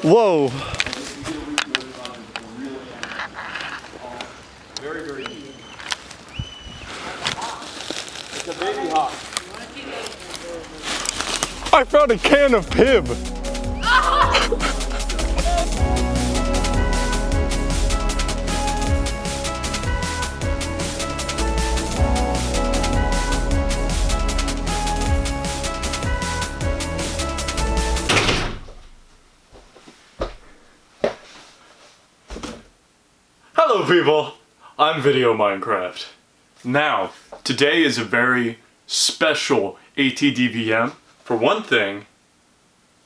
Whoa. Very, very deep. It's a baby hawk. I found a can of Pibb. Hello people, I'm VideoMinecraft. Now, today is a very special ATDVM. For one thing,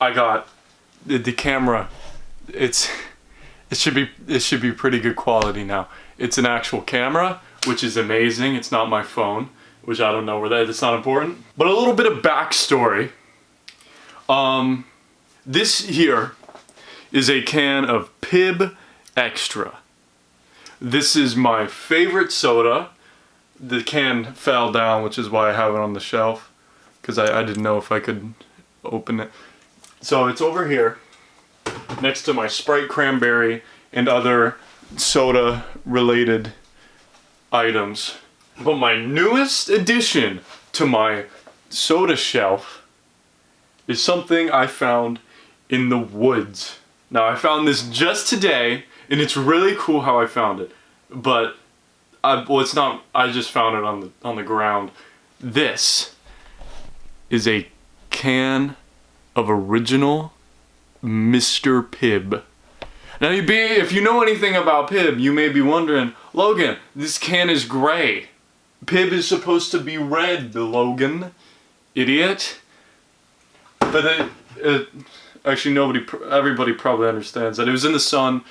I got the camera. It should be pretty good quality now. It's an actual camera, which is amazing. It's not my phone, which I don't know where that's not important. But a little bit of backstory. This here is a can of Pibb-Xtra. This is my favorite soda. The can fell down, which is why I have it on the shelf, because I didn't know if I could open it. So it's over here, next to my Sprite Cranberry and other soda-related items. But my newest addition to my soda shelf is something I found in the woods. Now, I found this just today, and it's really cool how I found it. But well, it's not. I just found it on the ground. This is a can of original Mr. Pibb. Now, if you know anything about Pibb, you may be wondering, Logan, this can is gray. Pibb is supposed to be red, Logan, idiot. But actually, everybody probably understands that. It was in the sun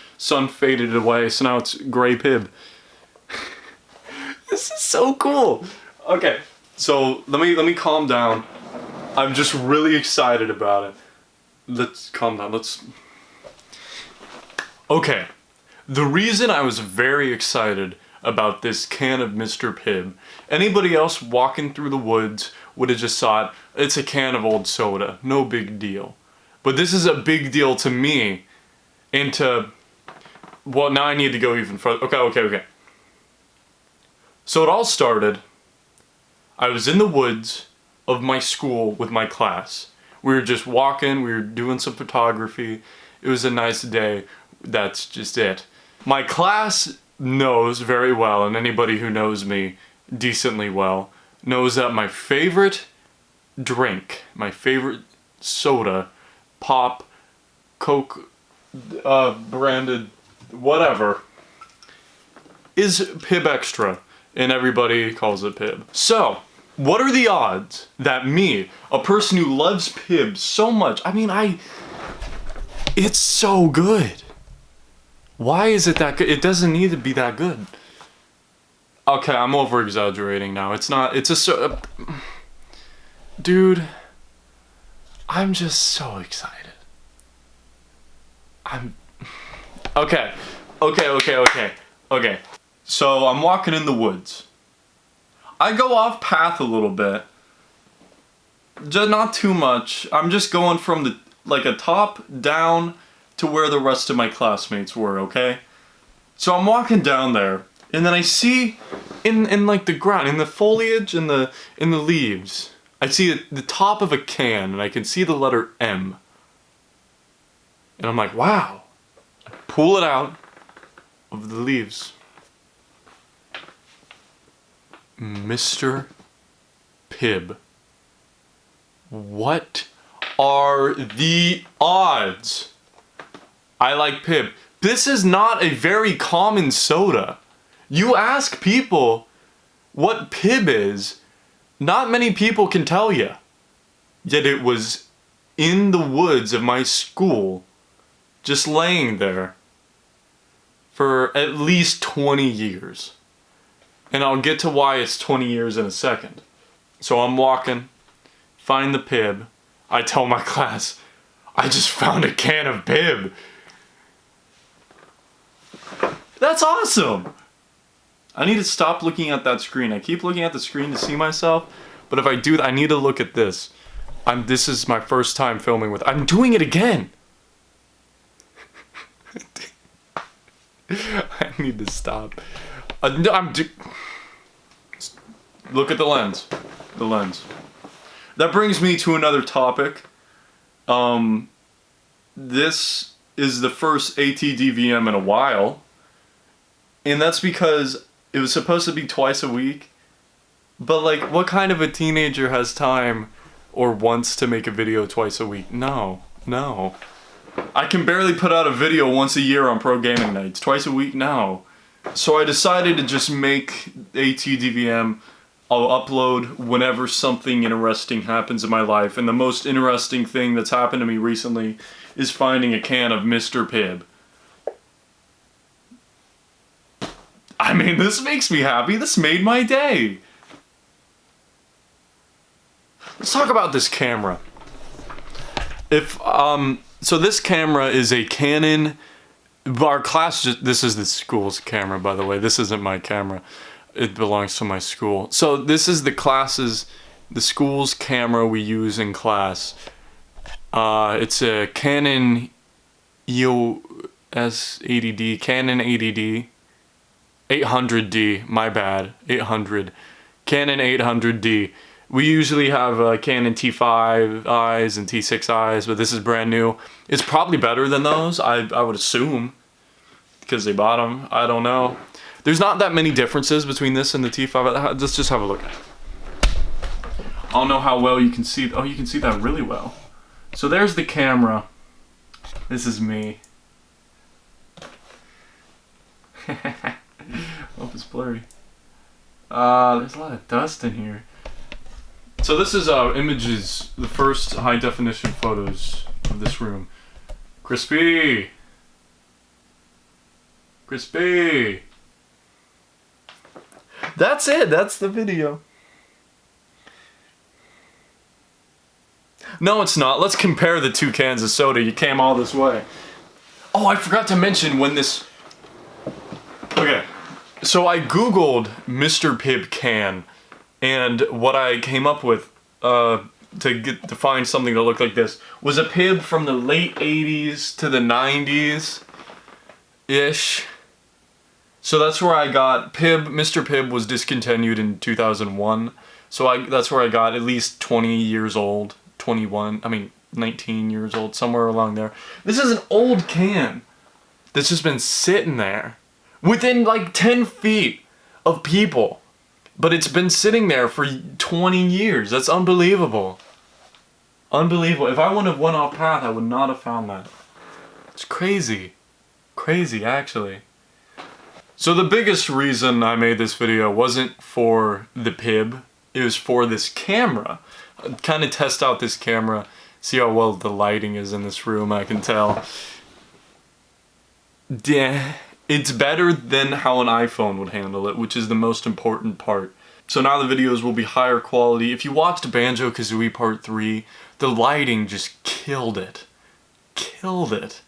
faded away, so now it's gray Pibb. This is so cool. Okay, so let me calm down. I'm just really excited about it. Let's calm down. Okay, the reason I was very excited about this can of Mr. Pibb, anybody else walking through the woods would have just thought, it's a can of old soda, no big deal. But this is a big deal to me, and well, now I need to go even further. Okay. So it all started, I was in the woods of my school with my class. We were just walking, we were doing some photography. It was a nice day, that's just it. My class knows very well, and anybody who knows me decently well, knows that my favorite drink, my favorite soda, pop, Coke, branded, whatever, is Pibb-Xtra, and everybody calls it Pibb. So, what are the odds that me, a person who loves Pibb so much, it's so good. Why is it that good? It doesn't need to be that good. Okay, I'm over exaggerating now. It's a dude, I'm just so excited. Okay. So I'm walking in the woods. I go off path a little bit. Just not too much. I'm just going from a top down to where the rest of my classmates were, okay? So I'm walking down there, and then I see in like the ground, in the foliage, in the leaves, I see the top of a can, and I can see the letter M. And I'm like, wow. I pull it out of the leaves. Mr. Pibb. What are the odds? I like Pibb. This is not a very common soda. You ask people what Pibb is, not many people can tell you. Yet it was in the woods of my school, just laying there for at least 20 years. And I'll get to why it's 20 years in a second. So I'm walking, find the Pibb. I tell my class, I just found a can of Pibb. That's awesome! I need to stop looking at that screen. I keep looking at the screen to see myself, but if I do that, I need to look at this. This is my first time filming with, I'm doing it again! I need to stop. Look at the lens. The lens. That brings me to another topic. This is the first ATDVM in a while. And that's because it was supposed to be twice a week. But like, what kind of a teenager has time or wants to make a video twice a week? No. I can barely put out a video once a year on pro gaming nights. Twice a week? No. So I decided to just make ATDVM. I'll upload whenever something interesting happens in my life. And the most interesting thing that's happened to me recently is finding a can of Mr. Pibb. I mean, this makes me happy. This made my day. Let's talk about this camera. So this camera is a Canon. Our class, this is the school's camera, by the way. This isn't my camera. It belongs to my school. So this is the school's camera we use in class. It's a Canon EOS 80D, Canon 80D, 800D, my bad, 800, Canon 800D. We usually have Canon T5Is and T6Is, but this is brand new. It's probably better than those, I would assume, because they bought them. I don't know. There's not that many differences between this and the T5. Let's just have a look at it. I don't know how well you can see. Oh, you can see that really well. So there's the camera. This is me. Oh, it's blurry. There's a lot of dust in here. So this is images, the first high definition photos of this room. Crispy! Crispy! That's it, that's the video. No, it's not. Let's compare the two cans of soda. You came all this way. Oh, I forgot to mention when this... Okay, so I googled Mr. Pibb can, and what I came up with to find something that looked like this was a Pibb from the late 80s to the 90s-ish. So that's where I got Pibb. Mr. Pibb was discontinued in 2001, so that's where I got at least 20 years old, 19 years old, somewhere along there. This is an old can that's just been sitting there within like 10 feet of people. But it's been sitting there for 20 years. That's unbelievable. Unbelievable. If I wouldn't have went off path, I would not have found that. It's crazy. Crazy, actually. So the biggest reason I made this video wasn't for the Pibb. It was for this camera. I'd kind of test out this camera. See how well the lighting is in this room, I can tell. It's better than how an iPhone would handle it, which is the most important part. So now the videos will be higher quality. If you watched Banjo-Kazooie Part 3, the lighting just killed it. Killed it.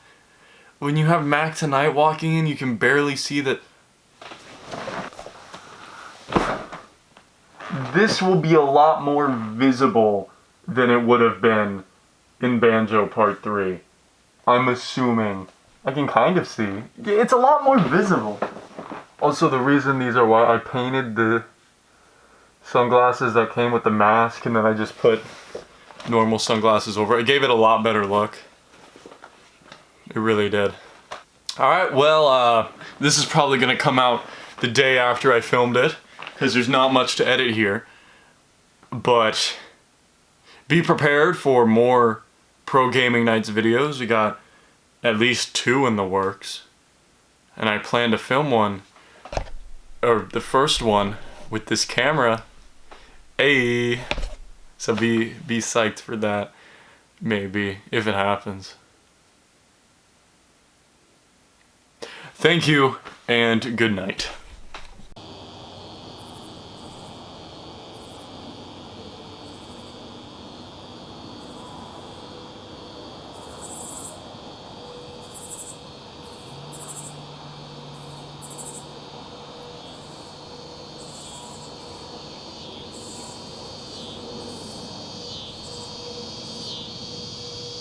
When you have Mac tonight walking in, you can barely see that. This will be a lot more visible than it would have been in Banjo Part 3. I'm assuming. I can kind of see. It's a lot more visible. Also, the reason these are why I painted the sunglasses that came with the mask, and then I just put normal sunglasses over it. It gave it a lot better look. It really did. Alright, well, this is probably going to come out the day after I filmed it, because there's not much to edit here. But be prepared for more Pro Gaming Nights videos. We got at least 2 in the works, and I plan to film one, or the first one, with this camera. Hey, so be psyched for that, maybe, if it happens. Thank you, and good night.